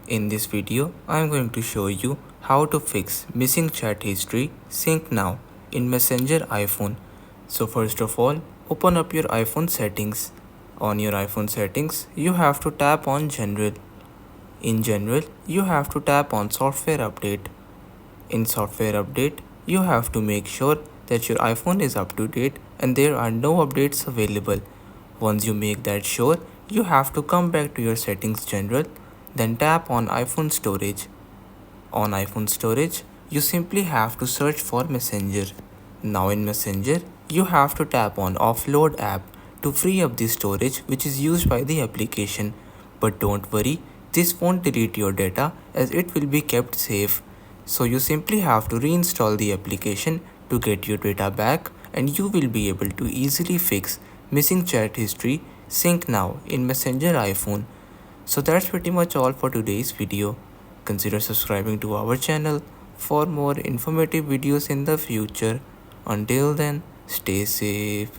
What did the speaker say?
In this video, I am going to show you how to fix missing chat history sync now in Messenger iPhone. So first of all, open up your iPhone settings. On your iPhone settings, you have to tap on General. In General, you have to tap on Software Update. In Software Update, you have to make sure that your iPhone is up to date and there are no updates available. Once you make that sure, you have to come back to your settings General, then tap on iPhone storage. On iPhone storage, you simply have to search for Messenger. Now in Messenger, you have to tap on Offload app to free up the storage which is used by the application. But don't worry, this won't delete your data as it will be kept safe. So you simply have to reinstall the application to get your data back and you will be able to easily fix missing chat history sync now in Messenger iPhone. So that's pretty much all for today's video. Consider subscribing to our channel for more informative videos in the future. Until then, stay safe.